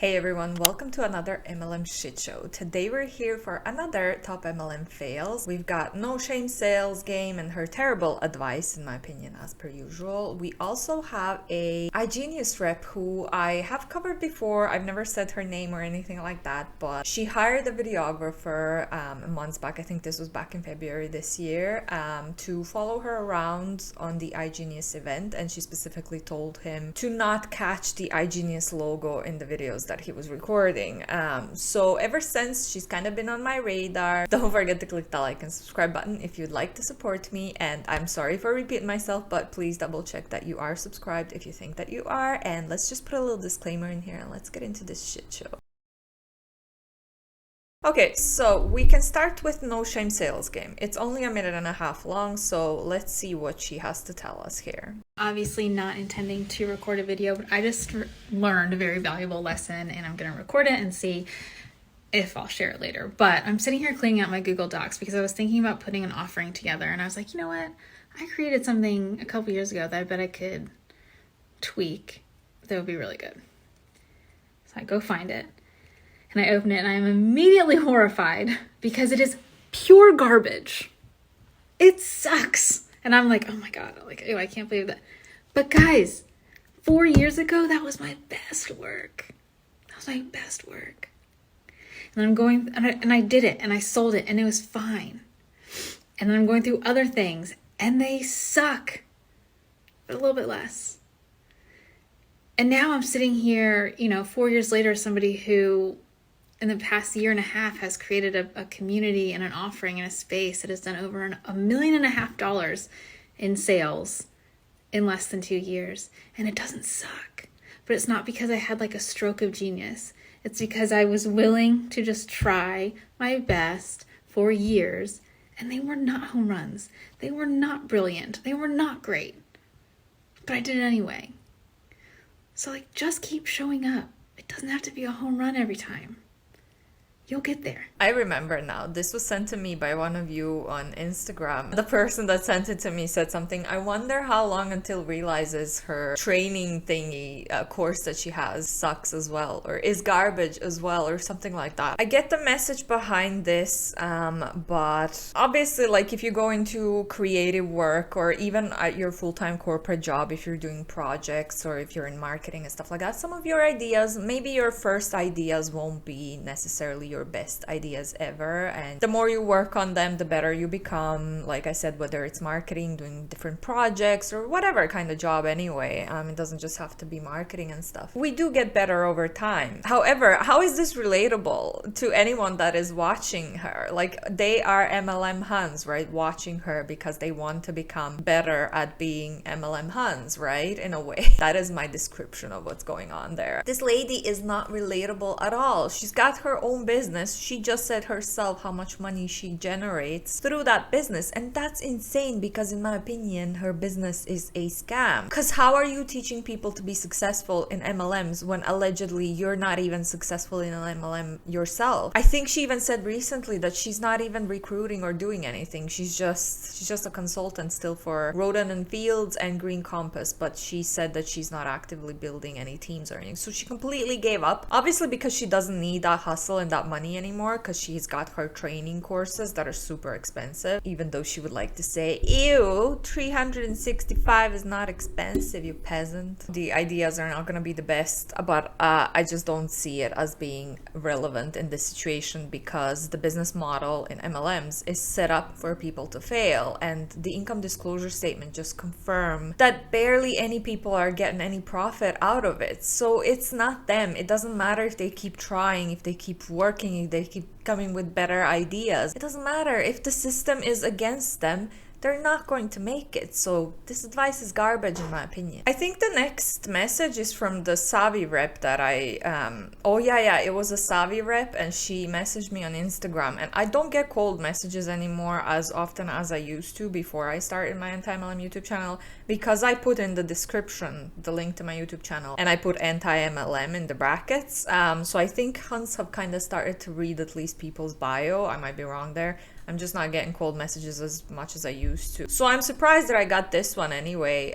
Hey everyone, welcome to another MLM shit show. Today we're here for another top MLM fails. We've got no shame sales game and her terrible advice, in my opinion, as per usual. We also have a igenius rep who I have covered before. I've never said her name or anything like that, but she hired a videographer months back. I think this was back in February this year, to follow her around on the igenius event, and she specifically told him to not catch the igenius logo in the videos that he was recording. So ever since, she's kind of been on my radar. Don't forget to click the like and subscribe button if you'd like to support me, and I'm sorry for repeating myself, but please double check that you are subscribed if you think that you are. And let's just put a little disclaimer in here and let's get into this shit show. Okay, so we can start with no shame sales game. It's only a minute and a half long, so let's see what she has to tell us here. Obviously not intending to record a video, but I just learned a very valuable lesson and I'm going to record it and see if I'll share it later. But I'm sitting here cleaning out my Google Docs because I was thinking about putting an offering together, and I was like, you know what? I created something a couple years ago that I bet I could tweak that would be really good. So I go find it. And I open it and I am immediately horrified because it is pure garbage. It sucks. And I'm like, oh my God, like, ew, I can't believe that. But guys, 4 years ago, that was my best work. That was my best work. And I'm going, and I did it and I sold it and it was fine. And then I'm going through other things and they suck, but a little bit less. And now I'm sitting here, 4 years later, somebody who in the past year and a half has created a community and an offering and a space that has done over $1.5 million in sales in less than 2 years. And it doesn't suck. But it's not because I had like a stroke of genius. It's because I was willing to just try my best for years. And they were not home runs. They were not brilliant. They were not great. But I did it anyway. So just keep showing up. It doesn't have to be a home run every time. You'll get there. I remember now. This was sent to me by one of you on Instagram. The person that sent it to me said something. I wonder how long until realizes her training thingy course that she has sucks as well, or is garbage as well, or something like that. I get the message behind this, but obviously, if you go into creative work or even at your full-time corporate job, if you're doing projects or if you're in marketing and stuff like that, some of your ideas, maybe your first ideas won't be necessarily your best ideas ever, and the more you work on them, the better you become. Like I said, whether it's marketing, doing different projects, or whatever kind of job anyway, it doesn't just have to be marketing and stuff. We do get better over time. However, how is this relatable to anyone that is watching her? They are MLM Huns, right? Watching her because they want to become better at being MLM Huns, right? In a way. That is my description of what's going on there. This lady is not relatable at all. She's got her own business. She just said herself how much money she generates through that business, and that's insane because in my opinion her business is a scam. Because how are you teaching people to be successful in MLMs when allegedly you're not even successful in an MLM yourself? I think she even said recently that she's not even recruiting or doing anything. She's just a consultant still for Rodan and Fields and Green Compass, but she said that she's not actively building any teams or anything. So she completely gave up, obviously because she doesn't need that hustle and that money anymore, because she's got her training courses that are super expensive, even though she would like to say, ew, 365 is not expensive, you peasant. The ideas are not going to be the best, but I just don't see it as being relevant in this situation because the business model in MLMs is set up for people to fail, and the income disclosure statement just confirmed that barely any people are getting any profit out of it. So it's not them. It doesn't matter if they keep trying, if they keep working, if they keep coming with better ideas. It doesn't matter. If the system is against them, they're not going to make it. So this advice is garbage in my opinion. I think the next message is from the Savvy rep that it was a Savvy rep, and she messaged me on Instagram, and I don't get cold messages anymore as often as I used to before I started my anti-MLM YouTube channel, because I put in the description the link to my YouTube channel and I put anti-MLM in the brackets. So I think Huns have kind of started to read at least people's bio. I might be wrong there. I'm just not getting cold messages as much as I used to. So I'm surprised that I got this one anyway,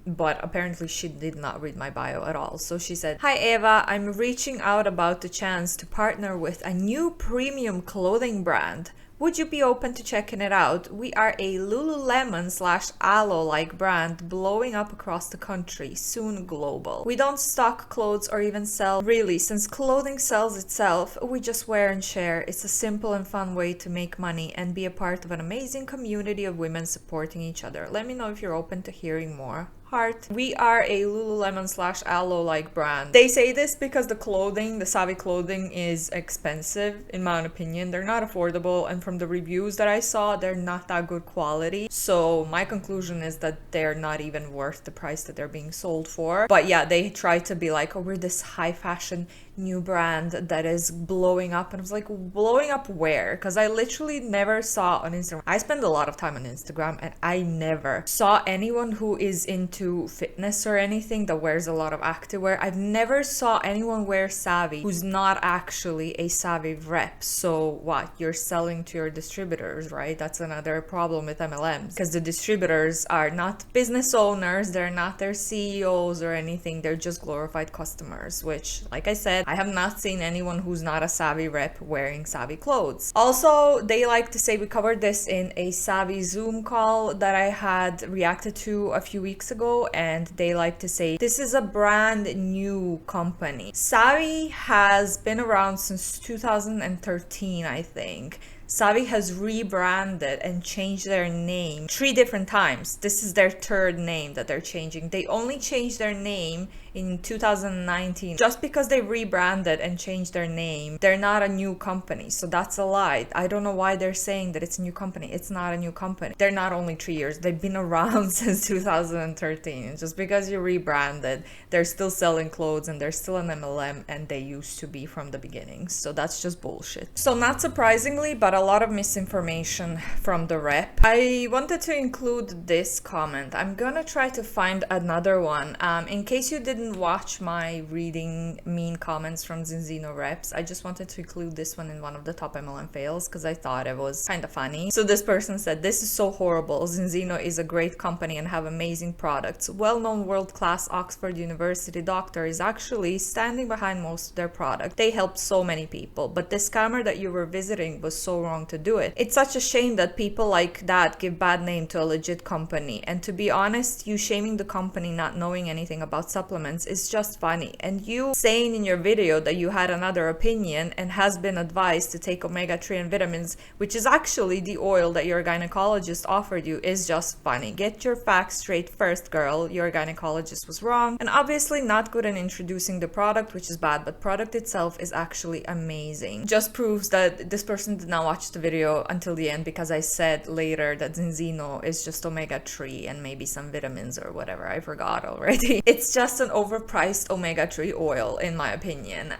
but apparently she did not read my bio at all. So she said, "Hi Eva, I'm reaching out about the chance to partner with a new premium clothing brand. Would you be open to checking it out? We are a Lululemon/Alo-like brand blowing up across the country, soon global. We don't stock clothes or even sell. Really, since clothing sells itself, we just wear and share. It's a simple and fun way to make money and be a part of an amazing community of women supporting each other. Let me know if you're open to hearing more. Heart." We are a Lululemon/Alo-like brand. They say this because the clothing, the Savvy clothing, is expensive, in my opinion. They're not affordable, and from the reviews that I saw, they're not that good quality. So my conclusion is that they're not even worth the price that they're being sold for. But yeah, they try to be like, oh, we're this high fashion new brand that is blowing up, and I was like, blowing up where? Because I literally never saw on Instagram. I spend a lot of time on Instagram, and I never saw anyone who is into fitness or anything that wears a lot of activewear. I've never saw anyone wear Savvy who's not actually a Savvy rep. So what? You're selling to your distributors, right? That's another problem with MLMs, because the distributors are not business owners, they're not their CEOs or anything, they're just glorified customers, which, like I said, I have not seen anyone who's not a Savvy rep wearing Savvy clothes. Also, they like to say, we covered this in a Savvy Zoom call that I had reacted to a few weeks ago, and they like to say, this is a brand new company. Savvy has been around since 2013, I think. Savvy has rebranded and changed their name 3 different times. This is their 3rd name that they're changing. They only changed their name in 2019. Just because they rebranded and changed their name, they're not a new company. So that's a lie. I don't know why they're saying that it's a new company. It's not a new company. They're not only 3 years. They've been around since 2013. Just because you rebranded, they're still selling clothes and they're still an MLM, and they used to be from the beginning. So that's just bullshit. So not surprisingly, but a lot of misinformation from the rep. I wanted to include this comment. I'm gonna try to find another one. In case you didn't watch my reading mean comments from Zinzino reps, I just wanted to include this one in one of the top MLM fails because I thought it was kind of funny. So this person said, "This is so horrible. Zinzino is a great company and have amazing products. Well-known world-class Oxford University doctor is actually standing behind most of their product. They helped so many people, but the scammer that you were visiting was so wrong to do it. It's such a shame that people like that give bad name to a legit company. And to be honest, you shaming the company not knowing anything about supplements is just funny. And you saying in your video that you had another opinion and has been advised to take omega-3 and vitamins, which is actually the oil that your gynecologist offered you, is just funny. Get your facts straight first, girl. Your gynecologist was wrong. And obviously not good in introducing the product, which is bad, but product itself is actually amazing." Just proves that this person did not watch the video until the end, because I said later that Zinzino is just omega-3 and maybe some vitamins or whatever. I forgot already. It's just an overpriced omega-3 oil, in my opinion.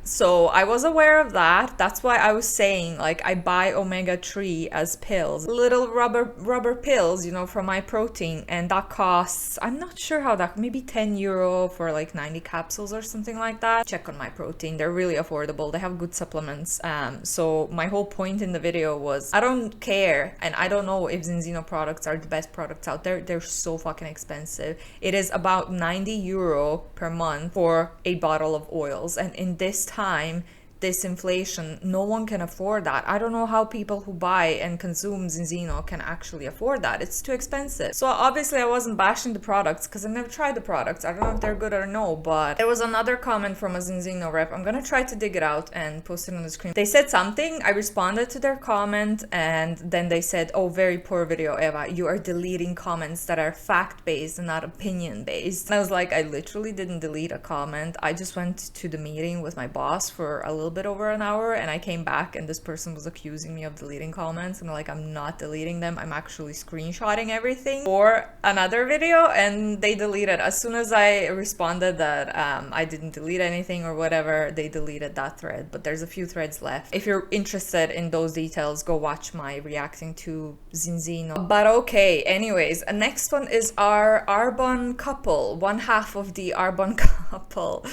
So I was aware of that. That's why I was saying, like, I buy omega-3 as pills, little rubber pills, you know, from my protein, and that costs, I'm not sure how that, maybe 10 euro for like 90 capsules or something like that. Check on my protein. They're really affordable. They have good supplements. So my whole point in the video was, I don't care, and I don't know if Zinzino products are the best products out there. They're so fucking expensive. It is about 90 euro per month for a bottle of oils, and in this time, this inflation, no one can afford that. I don't know how people who buy and consume Zinzino can actually afford that. It's too expensive. So obviously I wasn't bashing the products because I never tried the products. I don't know if they're good or no, but there was another comment from a Zinzino rep. I'm gonna try to dig it out and post it on the screen. They said something, I responded to their comment, and then they said, "Oh, very poor video, Eva. You are deleting comments that are fact-based and not opinion-based." And I was like, I literally didn't delete a comment. I just went to the meeting with my boss for a little bit over an hour, and I came back and this person was accusing me of deleting comments, and I'm like, I'm not deleting them. I'm actually screenshotting everything for another video, and they deleted. As soon as I responded that I didn't delete anything or whatever, they deleted that thread. But there's a few threads left. If you're interested in those details, go watch my reacting to Zinzino. But okay, anyways, next one is our Arbonne couple, one half of the Arbonne couple,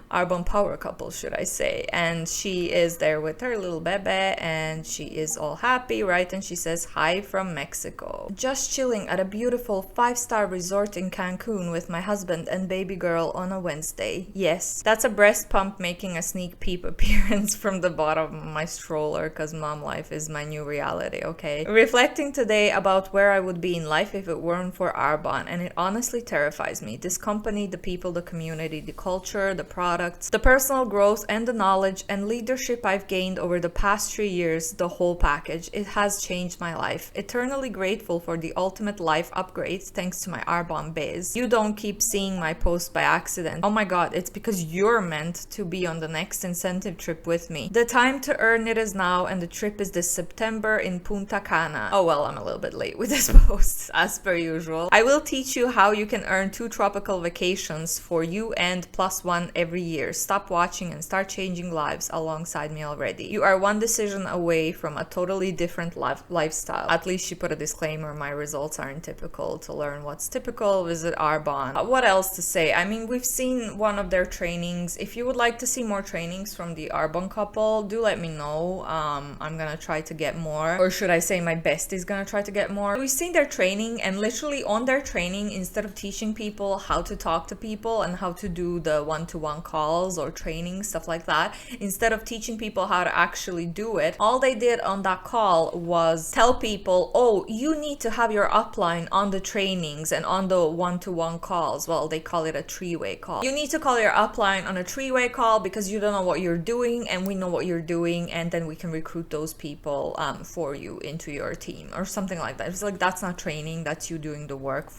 Arbonne power couple, should I say. And and she is there with her little bebe, and she is all happy, right? And she says, hi from Mexico. Just chilling at a beautiful 5-star resort in Cancun with my husband and baby girl on a Wednesday. Yes, that's a breast pump making a sneak peep appearance from the bottom of my stroller, because mom life is my new reality, okay? Reflecting today about where I would be in life if it weren't for Arbonne, and it honestly terrifies me. This company, the people, the community, the culture, the products, the personal growth and the knowledge and leadership I've gained over the past 3 years, the whole package, it has changed my life. Eternally grateful for the ultimate life upgrades thanks to my Arbonne Bies. You don't keep seeing my post by accident. Oh my god, it's because you're meant to be on the next incentive trip with me. The time to earn it is now, and the trip is this September in Punta Cana. Oh well, I'm a little bit late with this post, as per usual. I will teach you how you can earn 2 tropical vacations for you and +1 every year. Stop watching and start changing lives alongside me already. You are one decision away from a totally different lifestyle. At least she put a disclaimer, my results aren't typical. To learn what's typical, visit Arbonne. What else to say? I mean, we've seen one of their trainings. If you would like to see more trainings from the Arbonne couple, do let me know. I'm gonna try to get more, or should I say my bestie's gonna try to get more. We've seen their training, and literally on their training, instead of teaching people how to talk to people and how to do the one-to-one calls or training, stuff like that, instead of teaching people how to actually do it, all they did on that call was tell people, oh, you need to have your upline on the trainings and on the one-to-one calls. Well, they call it a 3-way call. You need to call your upline on a 3-way call because you don't know what you're doing and we know what you're doing, and then we can recruit those people for you into your team or something like that. It's like, that's not training, that's you doing the work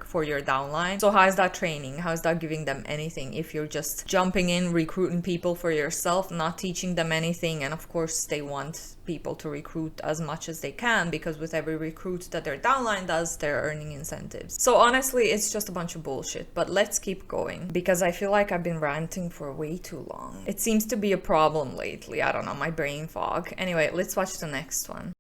for your downline. So how is that training? How is that giving them anything if you're just jumping in, recruiting people for yourself, not teaching them anything? And of course they want people to recruit as much as they can, because with every recruit that their downline does, they're earning incentives. So honestly, it's just a bunch of bullshit. But let's keep going, because I feel like I've been ranting for way too long. It seems to be a problem lately. I don't know, my brain fog. Anyway, let's watch the next one.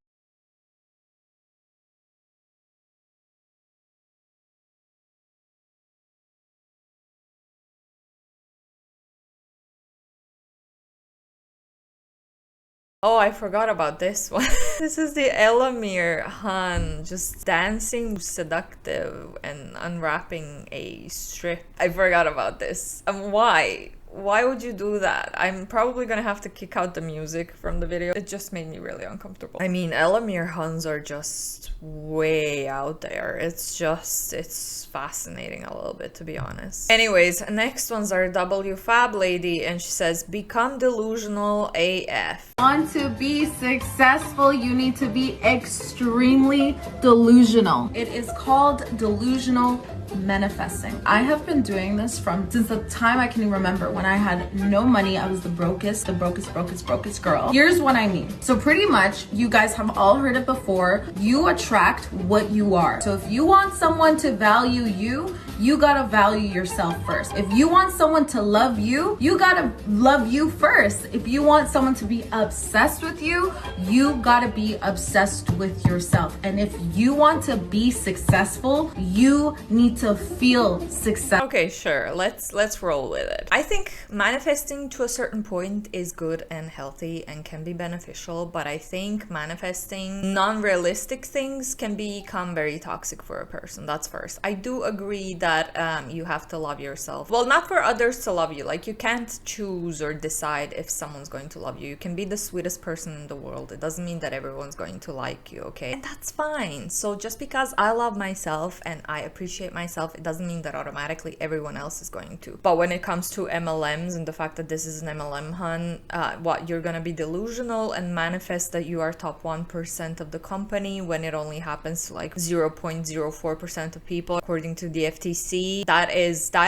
Oh, I forgot about this one. This is the Elamir Han just dancing seductive and unwrapping a strip. I forgot about this. Why? Why would you do that? I'm probably gonna have to kick out the music from the video. It just made me really uncomfortable. I mean, Elamir Huns are just way out there. It's fascinating a little bit, to be honest. Anyways, next one's our wfabb lady, and she says, become delusional AF. Want to be successful, you need to be extremely delusional. It is called delusional manifesting. I have been doing this since the time I can remember. When I had no money, I was the brokest girl. Here's what I mean. So pretty much, you guys have all heard it before, you attract what you are. So if you want someone to value you, you gotta value yourself first. If you want someone to love you, you gotta love you first. If you want someone to be obsessed with you, you gotta be obsessed with yourself. And if you want to be successful, you need to feel success. Okay, sure. Let's roll with it. I think manifesting to a certain point is good and healthy and can be beneficial, but I think manifesting non-realistic things can become very toxic for a person. That's first. I do agree that you have to love yourself. Well, not for others to love you. Like, you can't choose or decide if someone's going to love you. You can be the sweetest person in the world. It doesn't mean that everyone's going to like you, okay? And that's fine. So just because I love myself and I appreciate myself, it doesn't mean that automatically everyone else is going to. But when it comes to MLMs and the fact that this is an MLM, hun, what, you're gonna be delusional and manifest that you are top 1% of the company when it only happens to like 0.04% of people, according to the FTC. That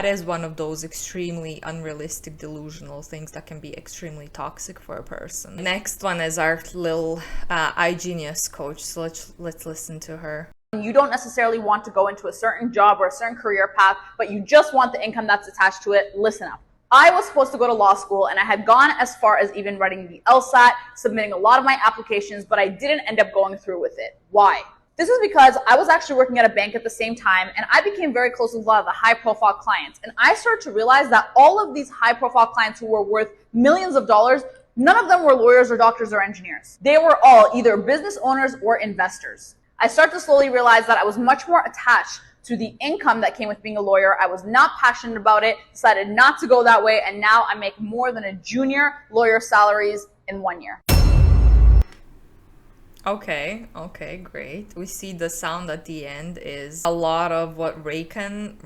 is one of those extremely unrealistic delusional things that can be extremely toxic for a person. Next one is our little igenius coach. So let's listen to her. You don't necessarily want to go into a certain job or a certain career path, but you just want the income that's attached to it. Listen up. I was supposed to go to law school, and I had gone as far as even writing the LSAT, submitting a lot of my applications, but I didn't end up going through with it. Why? This is because I was actually working at a bank at the same time, and I became very close with a lot of the high-profile clients. And I started to realize that all of these high-profile clients who were worth millions of dollars None of them were lawyers or doctors or engineers. They were all either business owners or investors. I started to slowly realize that I was much more attached to the income that came with being a lawyer. I was not passionate about it, decided not to go that way, and now I make more than a junior lawyer salaries in 1 year. Okay, great. We see the sound at the end is a lot of what Rakan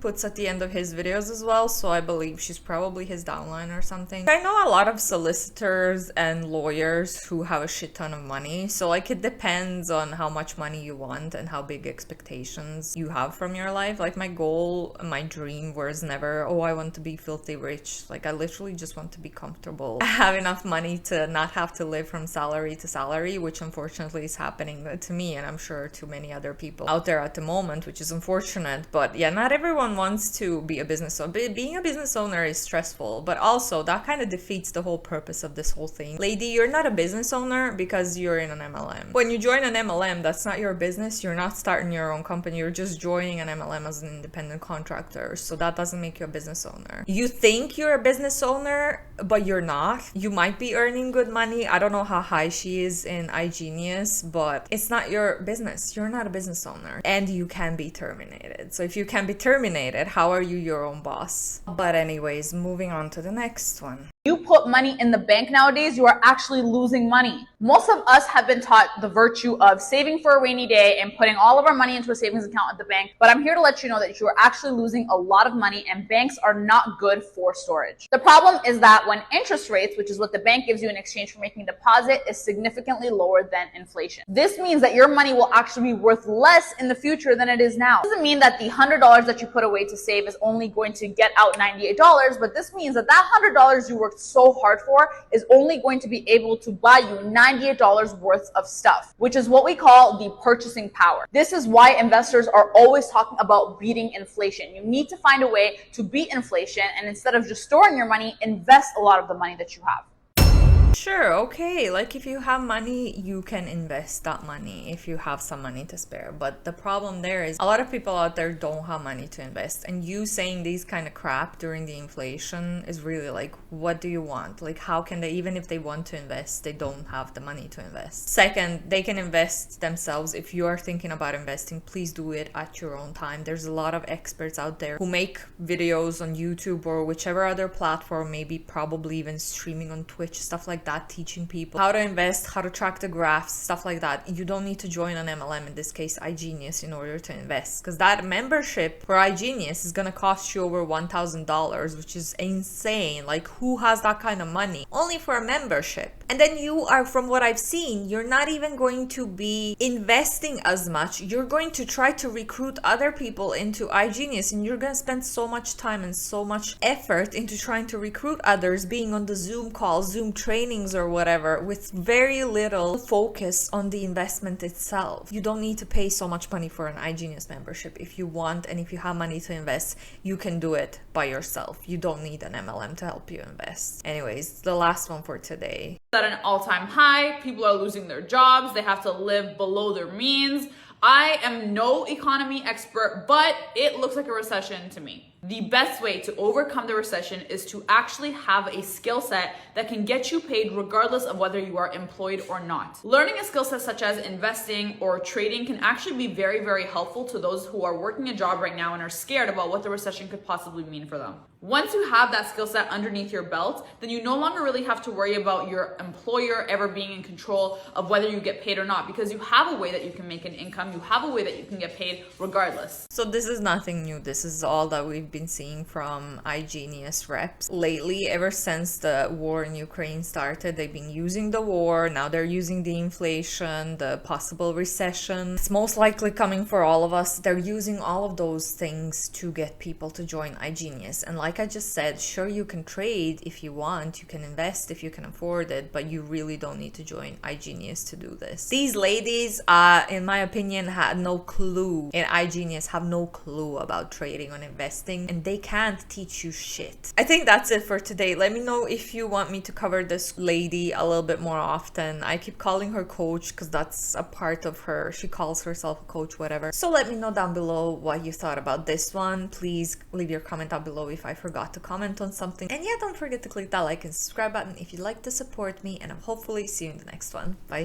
puts at the end of his videos as well, so I believe she's probably his downline or something. I know a lot of solicitors and lawyers who have a shit ton of money, so like it depends on how much money you want and how big expectations you have from your life. Like my goal, my dream was never, oh, I want to be filthy rich. Like I literally just want to be comfortable. I have enough money to not have to live from salary to salary, which unfortunately is happening to me and I'm sure to many other people out there at the moment, which is unfortunate. But yeah, not everyone wants to be a business owner. Being a business owner is stressful, but also that kind of defeats the whole purpose of this whole thing. Lady, you're not a business owner because you're in an MLM. When you join an MLM, that's not your business. You're not starting your own company. You're just joining an MLM as an independent contractor. So that doesn't make you a business owner. You think you're a business owner, but you're not. You might be earning good money. I don't know how high she is in igenius, but it's not your business. You're not a business owner and you can be terminated. So if you can be terminated, how are you your own boss? But anyways, moving on to the next one. You put money in the bank nowadays, you are actually losing money. Most of us have been taught the virtue of saving for a rainy day and putting all of our money into a savings account at the bank. But I'm here to let you know that you are actually losing a lot of money and banks are not good for storage. The problem is that when interest rates, which is what the bank gives you in exchange for making a deposit, is significantly lower than inflation. This means that your money will actually be worth less in the future than it is now. It doesn't mean that the $100 that you put away to save is only going to get out $98, but this means that that $100 you worked so hard for is only going to be able to buy you $98 worth of stuff, which is what we call the purchasing power. This is why investors are always talking about beating inflation. You need to find a way to beat inflation, and instead of just storing your money, invest a lot of the money that you have. Sure, okay, like if you have money, you can invest that money if you have some money to spare. But the problem there is a lot of people out there don't have money to invest, and you saying these kind of crap during the inflation is really like, what do you want? Like, how can they, even if they want to invest, they don't have the money to invest. Second, they can invest themselves. If you are thinking about investing, please do it at your own time. There's a lot of experts out there who make videos on YouTube or whichever other platform, maybe probably even streaming on Twitch, stuff like that, teaching people how to invest, how to track the graphs, stuff like that. You don't need to join an MLM, in this case igenius, in order to invest, because that membership for igenius is gonna cost you over $1,000, which is insane. Like, who has that kind of money only for a membership? And then you are, from what I've seen, you're not even going to be investing as much. You're going to try to recruit other people into igenius, and you're gonna spend so much time and so much effort into trying to recruit others, being on the Zoom calls, Zoom trainings or whatever, with very little focus on the investment itself. You don't need to pay so much money for an igenius membership. If you want, and if you have money to invest, you can do it by yourself. You don't need an MLM to help you invest. Anyways, the last one for today. At an all-time high, people are losing their jobs, they have to live below their means. I am no economy expert, but it looks like a recession to me. The best way to overcome the recession is to actually have a skill set that can get you paid regardless of whether you are employed or not. Learning a skill set such as investing or trading can actually be very, very helpful to those who are working a job right now and are scared about what the recession could possibly mean for them. Once you have that skill set underneath your belt, then you no longer really have to worry about your employer ever being in control of whether you get paid or not, because you have a way that you can make an income, you have a way that you can get paid regardless. So this is nothing new. This is all that we've been seeing from igenius reps lately. Ever since the war in Ukraine started, they've been using the war. Now they're using the inflation, the possible recession. It's most likely coming for all of us. They're using all of those things to get people to join igenius. And like I just said, sure, you can trade if you want, you can invest if you can afford it, but you really don't need to join igenius to do this. These ladies, in my opinion, had no clue, in igenius have no clue about trading or investing. nothing and they can't teach you shit. I think that's it for today. Let me know if you want me to cover this lady a little bit more often. I keep calling her coach because that's a part of her. She calls herself a coach, whatever. So let me know down below what you thought about this one. Please leave your comment down below if I forgot to comment on something. And yeah, don't forget to click that like and subscribe button if you'd like to support me, and I'll hopefully see you in the next one. Bye.